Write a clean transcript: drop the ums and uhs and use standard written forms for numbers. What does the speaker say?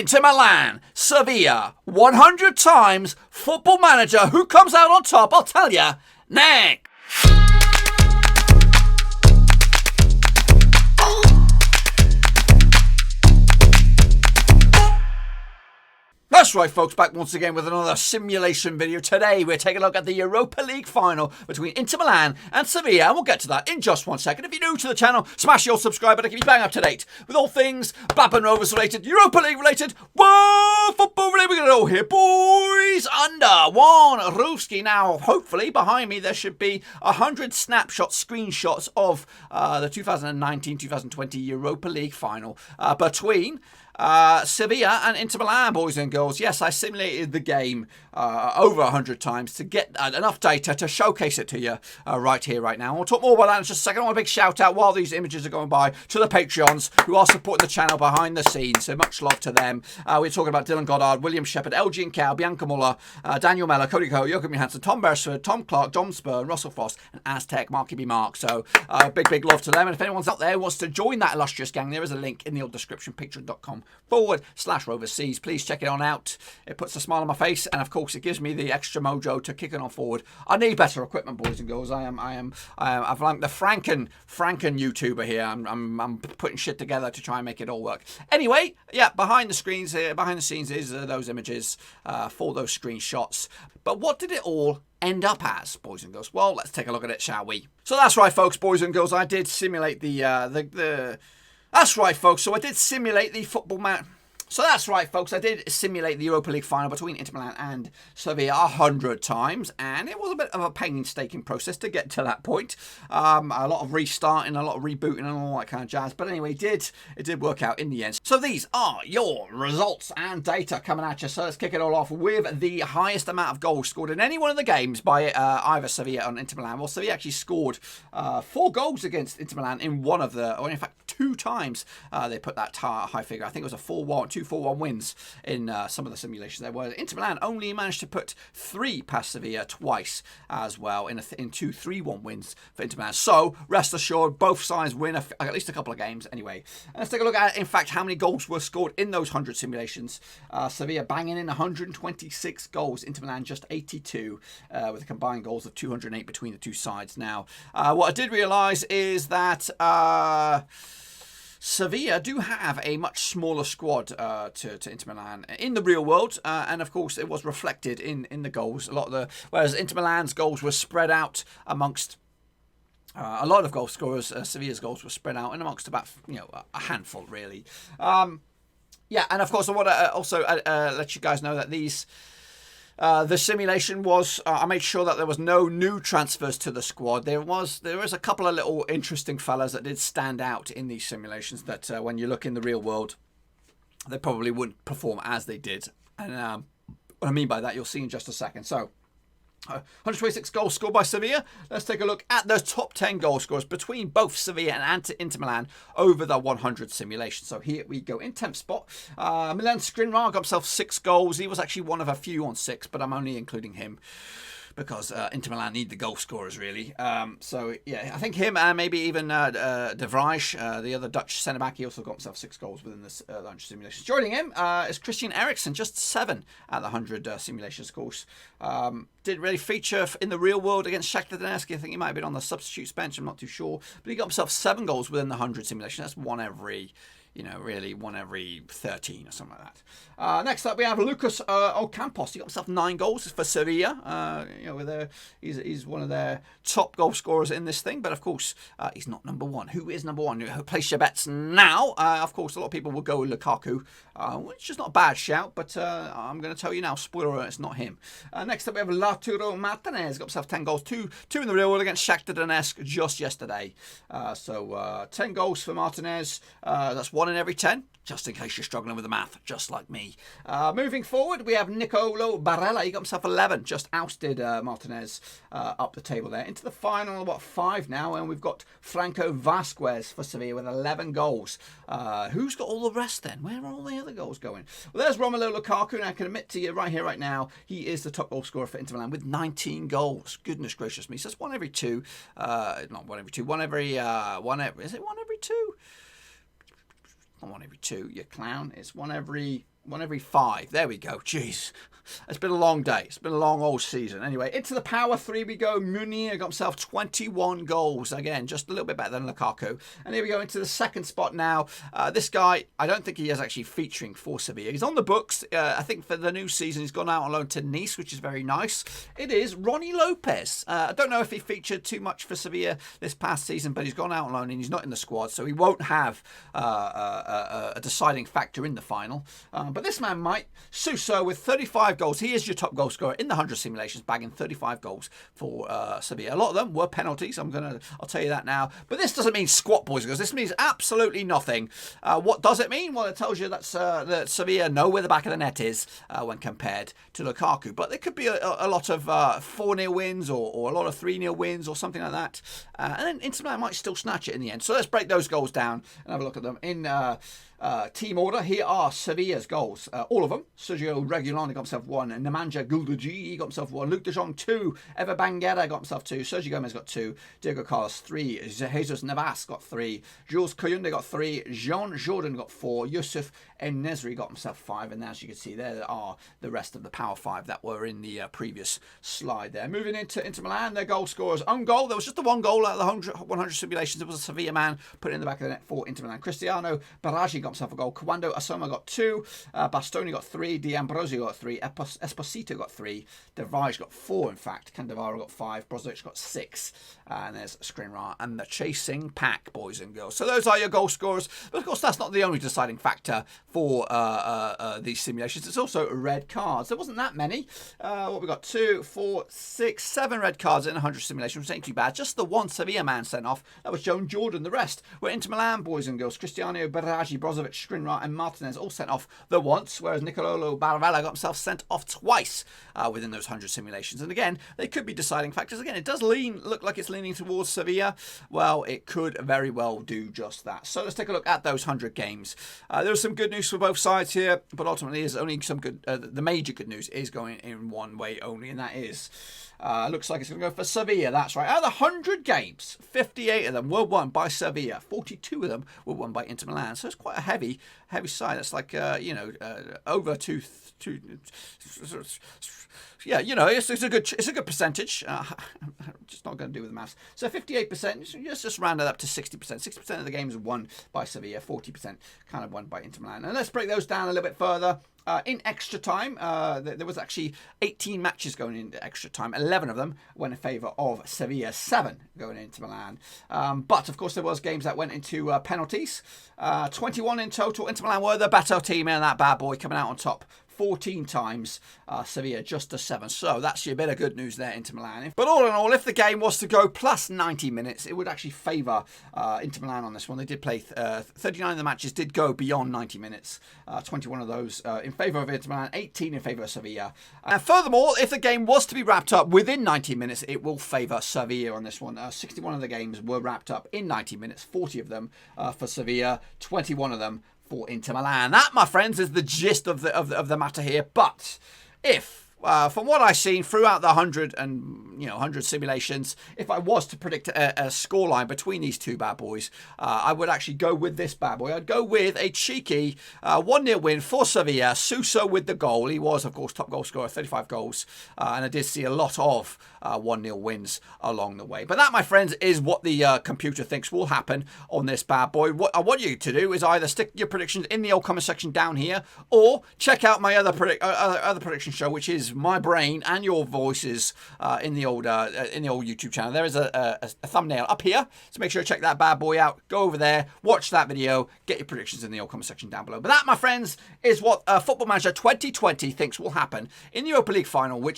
Inter Milan, Sevilla, 100 times, football manager, who comes out on top, I'll tell you next. That's right, folks, back once again with another simulation video. Today we're taking a look at the Europa League final between Inter Milan and Sevilla, and we'll get to that in just 1 second. If you're new to the channel, smash your subscribe button to keep you bang up to date with all things Blackburn Rovers related, Europa League related, world football related. We're going to go here, boys, under one Ruski. Now, hopefully, behind me there should be 100 screenshots of the 2019-2020 Europa League final between Sevilla and Inter Milan, boys and girls. Yes, I simulated the game over 100 times to get enough data to showcase it to you right here, right now. We'll talk more about that in just a second. I want a big shout out while these images are going by to the Patreons who are supporting the channel behind the scenes. So much love to them. We're talking about Dylan Goddard, William Shepherd, LG and Cal, Bianca Muller, Daniel Mellor, Cody Coe, Joachim Johansson, Tom Beresford, Tom Clark, John Spurn, Russell Frost, and Aztec, Marky B. Mark. So big love to them. And if anyone's out there who wants to join that illustrious gang, there is a link in the old description, patreon.com/Roverseas. Please check it on out. It puts a smile on my face, and of course it gives me the extra mojo to kick it on forward. I need better equipment, boys and girls. I'm like the Franken YouTuber here. I'm putting shit together to try and make it all work. Anyway, yeah, behind the scenes is those images for those screenshots. But what did it all end up as, boys and girls? Well, let's take a look at it, shall we? So that's right, folks, boys and girls. I did simulate That's right, folks. So I did simulate the I did simulate the Europa League final between Inter Milan and Sevilla 100 times, and it was a bit of a painstaking process to get to that point. A lot of restarting, a lot of rebooting, and all that kind of jazz. But anyway, it did work out in the end. So these are your results and data coming at you. So let's kick it all off with the highest amount of goals scored in any one of the games by either Sevilla or Inter Milan. Well, Sevilla actually scored 4 goals against Inter Milan in one of the, or in fact 2 times they put that high figure. I think it was a 2-4-1 wins in some of the simulations there were. Inter Milan only managed to put 3 past Sevilla twice as well in 2 3-1 wins for Inter Milan. So rest assured, both sides win at least a couple of games anyway. And let's take a look at, in fact, how many goals were scored in those 100 simulations. Sevilla banging in 126 goals, Inter Milan just 82, with combined goals of 208 between the two sides. Now, what I did realise is that Sevilla do have a much smaller squad to Inter Milan in the real world, and of course it was reflected in the goals. Whereas Inter Milan's goals were spread out amongst a lot of goal scorers, Sevilla's goals were spread out in amongst about a handful really. Yeah, and of course I want to also let you guys know that the simulation was, I made sure that there was no new transfers to the squad. There is a couple of little interesting fellas that did stand out in these simulations that when you look in the real world, they probably wouldn't perform as they did. And what I mean by that, you'll see in just a second. So, 126 goals scored by Sevilla. Let's take a look at the top 10 goal scorers between both Sevilla and Inter Milan over the 100 simulation. So here we go. In 10th spot, Milan Skriniar got himself 6 goals. He was actually one of a few on 6, but I'm only including him because Inter Milan need the goal scorers, really. So, yeah, I think him and maybe even De Vrij, the other Dutch centre-back, he also got himself 6 goals within this 100 simulations. Joining him is Christian Erickson, just 7 at the 100 simulations course. Didn't really feature in the real world against Shakhtar Donetsk. I think he might have been on the substitutes bench, I'm not too sure. But he got himself 7 goals within the 100 simulation. That's one every 13 or something like that. Next up, we have Lucas Ocampos. He got himself 9 goals for Sevilla. He's one of their top goal scorers in this thing, but of course, he's not number 1. Who is number 1? Place your bets now. Of course, a lot of people will go with Lukaku, which is not a bad shout, but I'm going to tell you now, spoiler alert, it's not him. Next up, we have Lautaro Martinez. Got himself 10 goals, 2 in the real world against Shakhtar Donetsk just yesterday. So 10 goals for Martinez. That's 1 in every 10, just in case you're struggling with the math, just like me. Moving forward, we have Nicolo Barella. He got himself 11, just ousted Martinez up the table there. Into the final, 5 now, and we've got Franco Vasquez for Sevilla with 11 goals. Who's got all the rest then? Where are all the other goals going? Well, there's Romelu Lukaku, and I can admit to you right here, right now, he is the top goal scorer for Inter Milan with 19 goals. Goodness gracious me. So it's 1 every 2. Not 1 every 2. Is it 1 every 2? Not 1 every 2, you clown. It's 1 every 1 every 5. There we go. Jeez. It's been a long day. It's been a long old season. Anyway, into the Power 3 we go. Munir got himself 21 goals. Again, just a little bit better than Lukaku. And here we go into the second spot now. This guy, I don't think he is actually featuring for Sevilla. He's on the books. I think for the new season, he's gone out on loan to Nice, which is very nice. It is Ronnie Lopez. I don't know if he featured too much for Sevilla this past season, but he's gone out on loan and he's not in the squad, so he won't have a deciding factor in the final. But this man might. Suso with 35 goals. He is your top goal scorer in the 100 simulations, bagging 35 goals for Sevilla. A lot of them were penalties. I'll tell you that now. But this doesn't mean squat, boys and girls. This means absolutely nothing. What does it mean? Well, it tells you that Sevilla know where the back of the net is when compared to Lukaku. But there could be a lot of 4-0 wins or a lot of 3-0 wins or something like that. And then Inter Milan might still snatch it in the end. So let's break those goals down and have a look at them in team order. Here are Sevilla's goals. All of them. Sergio Reguilon got himself 1. Nemanja Guldaji, he got himself 1. Luke de Jong 2. Eva Banguera got himself 2. Sergio Gomez got 2. Diego Carlos 3. Jesus Navas got 3. Jules Koyunde got 3. Jean Jordan got 4. Yusuf En-Nesyri got himself 5. And as you can see, there are the rest of the Power 5 that were in the previous slide there. Moving into Inter Milan, their goal scorers. Own goal. There was just the one goal out of the 100 simulations. It was a Sevilla man put it in the back of the net for Inter Milan. Cristiano Baraggi got himself a goal. Kwando Asoma got 2. Bastoni got 3. D'Ambrosio got 3. Esposito got 3. De Vrij got 4, in fact. Cannavaro got 5. Brozovic got 6. And there's Skriniar and the chasing pack, boys and girls. So those are your goal scorers. But of course, that's not the only deciding factor for these simulations. It's also red cards. There wasn't that many. What we got? 2, 4, 6, 7 red cards in 100 simulations, which ain't too bad. Just the one Sevilla man sent off. That was Joan Jordan. The rest were Inter Milan, boys and girls. Cristiano Baraggi, Brozovic, Skriniar and Martinez all sent off the once, whereas Niccolò Baravella got himself sent off twice within those 100 simulations. And again, they could be deciding factors. Again, it does look like it's leaning towards Sevilla. Well, it could very well do just that. So let's take a look at those 100 games. There was some good news for both sides here, but ultimately there's only some good. The major good news is going in one way only, and that is looks like it's going to go for Sevilla. That's right. Out of the 100 games, 58 of them were won by Sevilla. 42 of them were won by Inter Milan. So it's quite a heavy side. That's like over two. Yeah, it's a good percentage. I'm just not going to do with the maths. So 58%. Let's just round it up to 60%. 60% of the games won by Sevilla. 40% kind of won by Inter Milan. And let's break those down a little bit further. In extra time, there was actually 18 matches going into extra time. 11 of them went in favour of Sevilla, 7 going into Milan. But, of course, there was games that went into penalties. 21 in total. Inter Milan were the better team in that bad boy, coming out on top 14 times. Sevilla just a 7. So that's your bit of good news there, Inter Milan. But all in all, if the game was to go plus 90 minutes, it would actually favour Inter Milan on this one. They did play 39 of the matches did go beyond 90 minutes. 21 of those in favour of Inter Milan, 18 in favour of Sevilla. And furthermore, if the game was to be wrapped up within 90 minutes, it will favour Sevilla on this one. 61 of the games were wrapped up in 90 minutes, 40 of them for Sevilla, 21 of them for Inter Milan. That, my friends, is the gist of the matter here. But if from what I've seen throughout the 100 simulations, if I was to predict a scoreline between these two bad boys, I would actually go with this bad boy. I'd go with a cheeky 1-0 win for Sevilla. Suso with the goal. He was, of course, top goal scorer, 35 goals. And I did see a lot of 1-0 wins along the way. But that, my friends, is what the computer thinks will happen on this bad boy. What I want you to do is either stick your predictions in the old comment section down here, or check out my other prediction show, which is my brain and your voices in the old YouTube channel. There is a thumbnail up here, so make sure to check that bad boy out. Go over there, watch that video, get your predictions in the old comment section down below. But that, my friends, is what Football Manager 2020 thinks will happen in the Europa League final, which